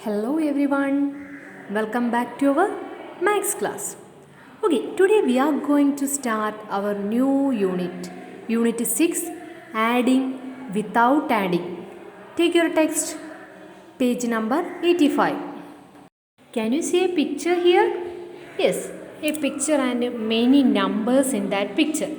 Hello everyone, welcome back to our Max class. Okay, today we are going to start our new unit, Unit 6, Adding Without Adding. Take your text, page number 85. Can you see a picture here? Yes, a picture and many numbers in that picture.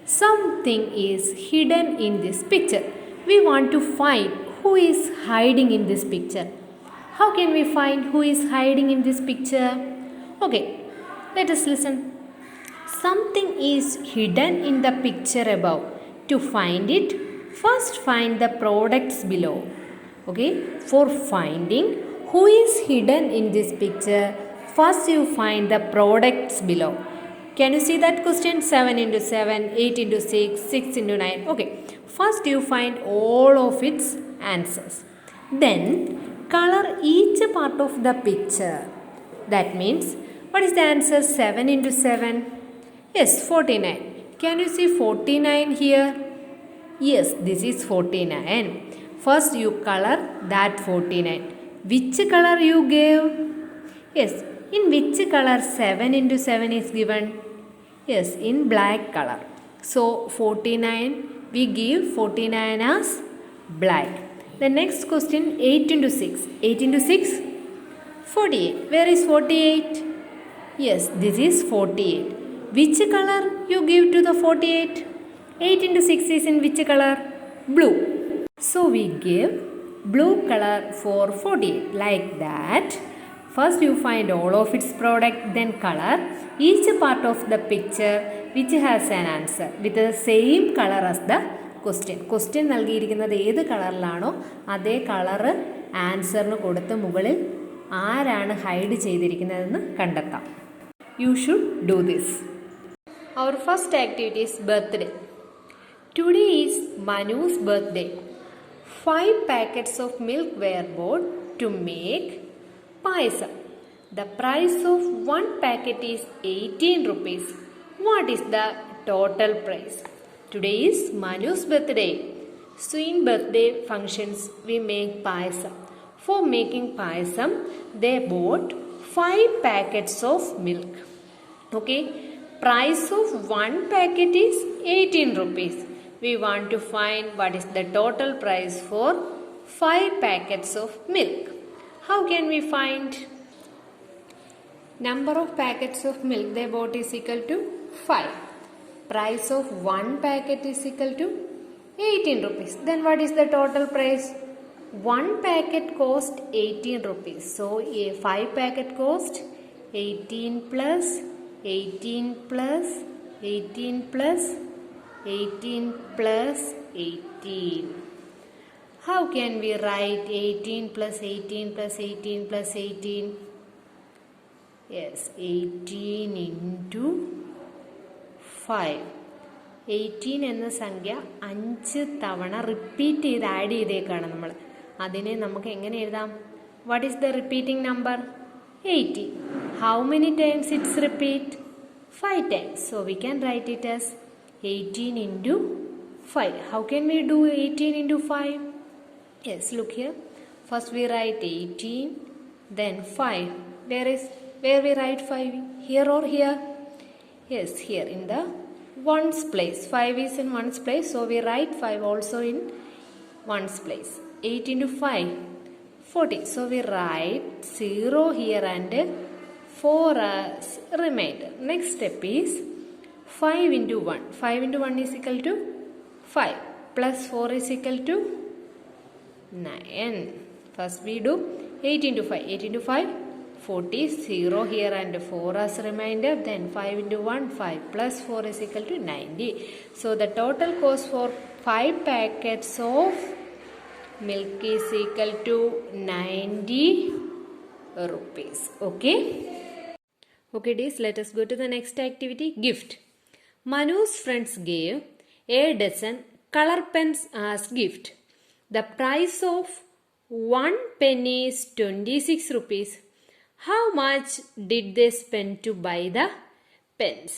Something is hidden in this picture. We want to find who is hiding in this picture. How can we find who is hiding in this picture? Okay, let us listen. Something is hidden in the picture above. To find it, first find the products below. Okay, for finding who is hidden in this picture, first you find the products below. Can you see that question? 7 into 7, 8 into 6, 6 into 9. Okay, first you find all of its answers. Then color each part of the picture. That means, what is the answer? 7 into 7? Yes, 49. Can you see 49 here? Yes, this is 49. First you color that 49. Which color you gave? Yes, in which color 7 into 7 is given? Yes, in black color. So 49, we give 49 as black. The next question, 8 into 6. 8 into 6? 48. Where is 48? Yes, this is 48. Which color you give to the 48? 8 into 6 is in which color? Blue. So we give blue color for 48. Like that. First you find all of its product, then color each part of the picture which has an answer with the same color as the question. Question നൽകിയിരിക്കുന്നത് ഏത് കളറിലാണോ അതേ colour ആൻസറിന് കൊടുത്ത് മുകളിൽ ആരാണ് hide ചെയ്തിരിക്കുന്നതെന്ന് കണ്ടെത്താം. You should do this. Our first activity is birthday. Today is Manu's birthday. 5 packets of milk were bought to make payasam. The price of one packet is 18 rupees. What is the total price? Today is Manu's birthday. So in birthday functions we make payasam. For making payasam they bought 5 packets of milk. Okay, price of one packet is 18 rupees. We want to find what is the total price for 5 packets of milk. How can we find? Number of packets of milk they bought is equal to 5. Price of one packet is equal to 18 rupees. Then what is the total price? One packet cost 18 rupees. So a 5 packet cost 18 plus 18 plus 18 plus 18 plus 18. How can we write 18 plus 18 plus 18 plus 18? Yes, 18 into 5. 18 എന്ന സംഖ്യ 5 തവണ repeat ചെയ്ത് add ചെയ്തേക്കാണ് നമ്മൾ. അതിനെ നമുക്ക് എങ്ങനെ എഴുതാം? What is the repeating number? 80. How many times it's repeat? 5 times. So we can write it as 18 into 5. How can we do 18 into 5? Yes, look here. First we write 18, then 5. Where we write 5? Here or here? Yes, here in the ones place. 5 is in ones place, so we write 5 also in ones place. 8 into 5, 40. So we write 0 here and 4 as remainder. Next step is 5 into 1. 5 into 1 is equal to 5 plus 4 is equal to 9. First we do 8 into 5. 8 into 5, 40. 0 here and 4 as remainder. Then 5 into 1, 5 plus 4 is equal to 90. So the total cost for 5 packets of milk is equal to 90 rupees. Okay. Okay, dears, let us go to the next activity. Gift. Manu's friends gave a dozen color pens as gift. The price of one pen is 26 rupees. How much did they spend to buy the pens?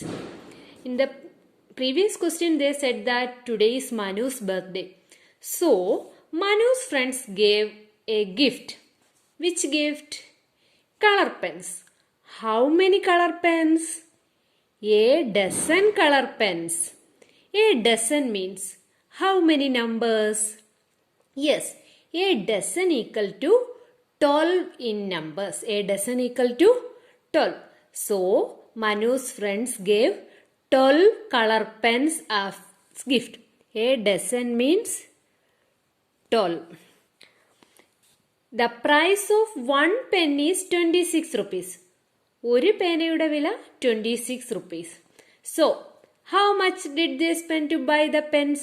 In the previous question they said that today is Manu's birthday. So Manu's friends gave a gift. Which gift? Color pens. How many color pens? A dozen color pens. A dozen means how many numbers? Yes, a dozen equal to 12 in numbers. A dozen equal to 12. So, Manu's friends gave 12 color pens as gift. A dozen means 12. The price of one pen is 26 rupees. ഒരു പേനയുടെ വില 26 rupees. So, how much did they spend to buy the pens?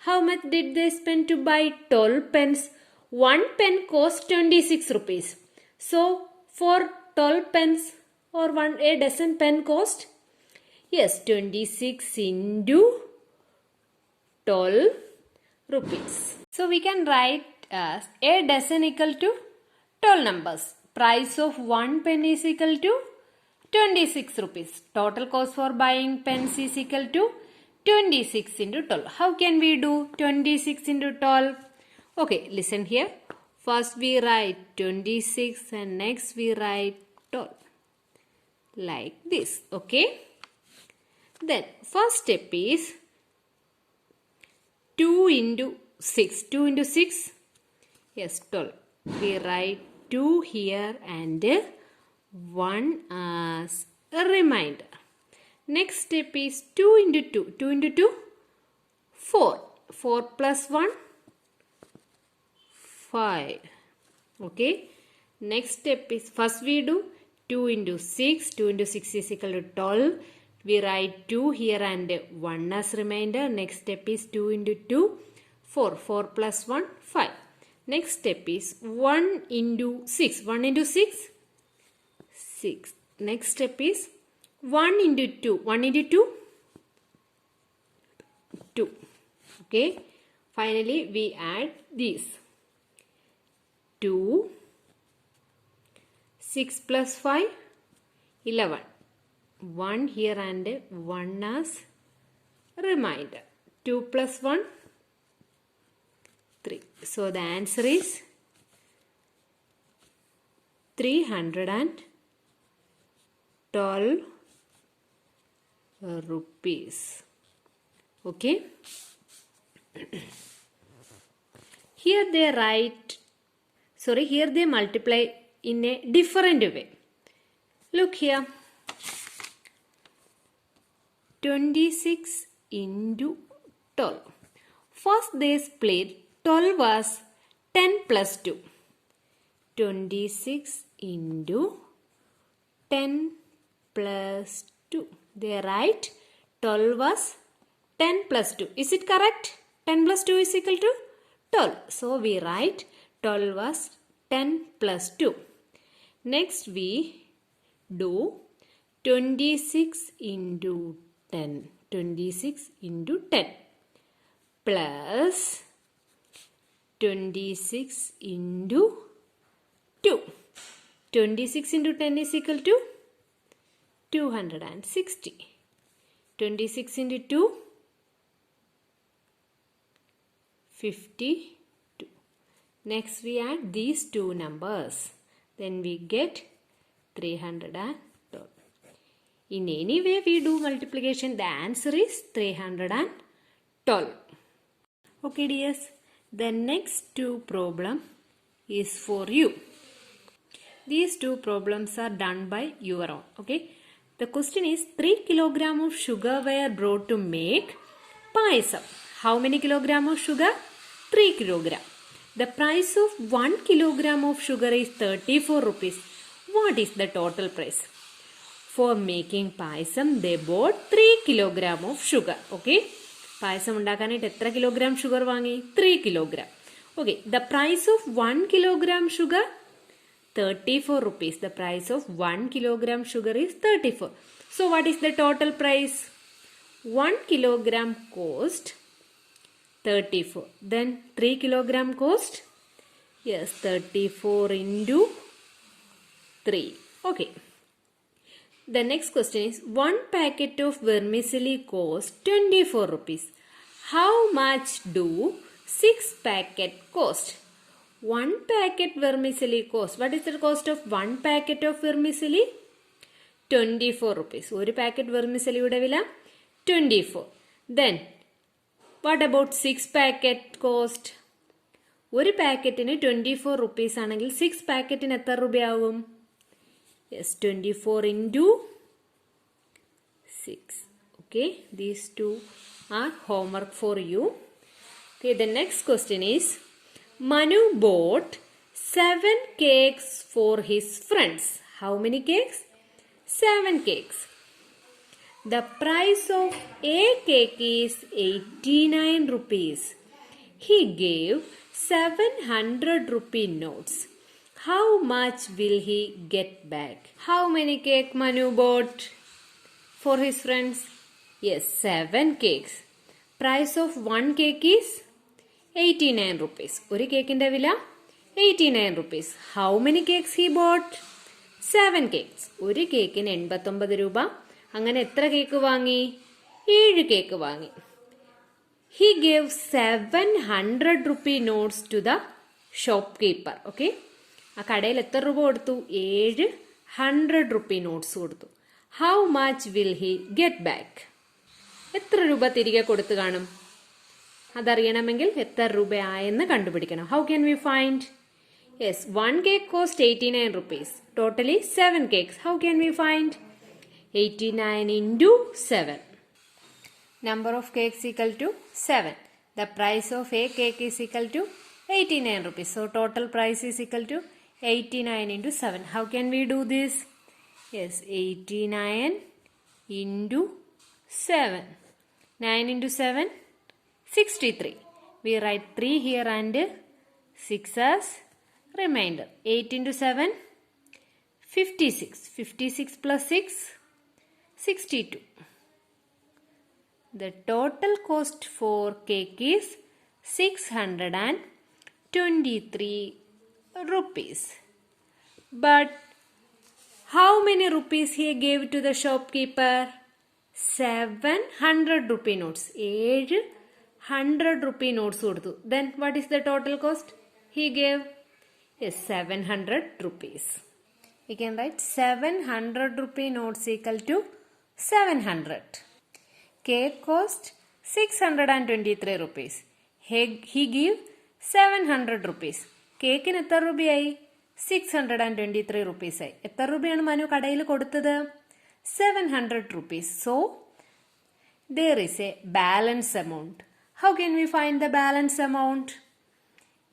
How much did they spend to buy 12 pens? One pen cost 26 rupees. So, for 12 pens or a dozen pen cost? Yes, 26 into 12 rupees. So, we can write as a dozen equal to 12 numbers. Price of one pen is equal to 26 rupees. Total cost for buying pens is equal to 26 into 12. How can we do 26 into 12? Okay, listen here. First we write 26 and next we write 12. Like this. Okay. Then first step is 2 into 6. 2 into 6. Yes, 12. We write 2 here and 1 as a reminder. Next step is 2 into 2. 2 into 2, 4. 4 plus 1, 5. Okay. Next step is, first we do 2 into 6. 2 into 6 is equal to 12. We write 2 here and 1 as reminder. Next step is 2 into 2, 4. 4 plus 1, 5. Next step is 1 into 6. 1 into 6, 6. Next step is 1 into 2. 1 into 2, 2. Okay. Finally, we add these. 2, 6 plus 5, 11. 1 here and 1 as reminder. 2 plus 1, 3. So the answer is 312 rupees. Okay. Here they write, here they multiply in a different way. Look here. 26 into 12. First they split 12 as 10 plus 2. 26 into 10 plus 2. They write 12 as 10 plus 2. Is it correct? 10 plus 2 is equal to 12. So we write 12 as 10 plus 2. Next we do 26 into 10. 26 into 10 plus 26 into 2. 26 into 10 is equal to 260. 26 into 2, 52. Next we add these two numbers. Then we get 312. In any way we do multiplication, the answer is 312. Okay dears, the next two problem is for you. These two problems are done by your own. Okay. The question is 3 kilogram of sugar were brought to make payasam. How many kilogram of sugar? 3 kilogram. The price of 1 kilogram of sugar is 34 rupees. What is the total price? For making payasam, they bought 3 kilogram of sugar. Okay. Payasam undakanayittu etra kilogram sugar vaangi? 3 kilogram. Okay. The price of 1 kilogram sugar? 34 rupees. The price of 1 kilogram sugar is 34. So what is the total price? 1 kilogram cost 34. Then 3 kilogram cost? Yes, 34 into 3. Okay. The next question is 1 packet of vermicelli cost 24 rupees. How much do 6 packet cost? 1 packet vermicelli cost. What is the cost of 1 packet of vermicelli? 24 rupees. ഒരു packet വെർമിസെലിയുടെ വില 24. Then, what about 6 packet cost? ഒരു പാക്കറ്റിന് 24 rupees ആണെങ്കിൽ 6 പാക്കറ്റിന് എത്ര രൂപയാവും? Yes, 24 into 6. Okay, these two are homework for you. Okay, the next question is, Manu bought 7 cakes for his friends. How many cakes? 7 cakes. The price of a cake is 89 rupees. He gave 700 rupee notes. How much will he get back? How many cake Manu bought for his friends? Yes, 7 cakes. Price of 1 cake is 89 rupees. ഒരു കേക്കിന്റെ വില 89 rupees. How many cakes he bought? 7 cakes. ഒരു കേക്കിന് 89 രൂപ. അങ്ങനെ എത്ര cake വാങ്ങി? 7 cake വാങ്ങി. He gave 700 rupee notes to the shopkeeper. Okay? ആ കടയിൽ എത്ര രൂപ കൊടുത്തു? 700 rupee notes കൊടുത്തു. How much will he get back? എത്ര രൂപ തിരികെ കൊടുത്തു കാണും? അതറിയണമെങ്കിൽ എത്ര രൂപയായെന്ന് കണ്ടുപിടിക്കണം. How can we find? Yes, 1 cake cost 89 rupees. Totally 7 cakes. How can we find? 89 into 7. Number of cakes equal to 7. The price of a cake is equal to 89 rupees. So total price is equal to 89 into 7. How can we do this? Yes, 89 into 7. 9 into 7, 63. We write 3 here and 6 as remainder. 8 into 7, 56. 56 plus 6, 62. The total cost for cake is 623 rupees. But how many rupees he gave to the shopkeeper? 700 rupee notes. 700 rupee notes കൊടുത്തു. Then what is the total cost? He gave 700 rupees. We can write 700 rupee notes equal to 700. Cake cost 623 rupees. He gave 700 rupees. കേക്കിന് എത്ര രൂപയായി? 623 rupees ആയി. എത്ര രൂപയാണ് മനു കടയിൽ കൊടുത്തത്? 700 rupees. So, there is a balance amount. How can we find the balance amount?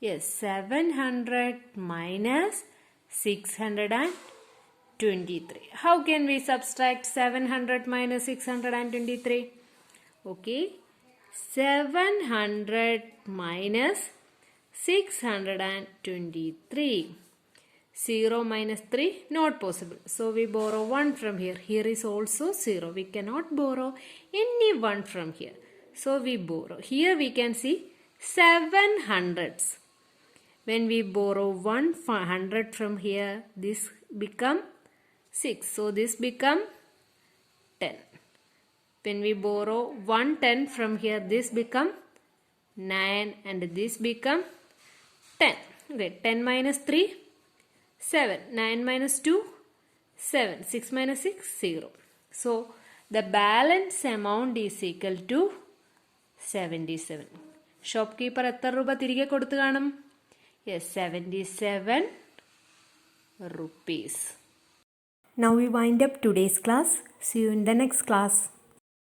Yes, 700 minus 623. How can we subtract 700 minus 623? Okay, 700 minus 623. 0 minus 3 not possible. So we borrow 1 from here. Here is also 0. We cannot borrow any 1 from here. So we borrow. Here we can see 7 hundreds. When we borrow 100 from here, this become 6. So this become 10. When we borrow 110 from here, this become 9 and this become 10. Okay, 10 minus 3, 7. 9 minus 2, 7. 6 minus 6, 0. So, the balance amount is equal to 77. Shopkeeper എത്ര രൂപ തിരികെ കൊടുത്തു കാണും? Yes, 77 rupees. Now we wind up today's class. See you in the next class.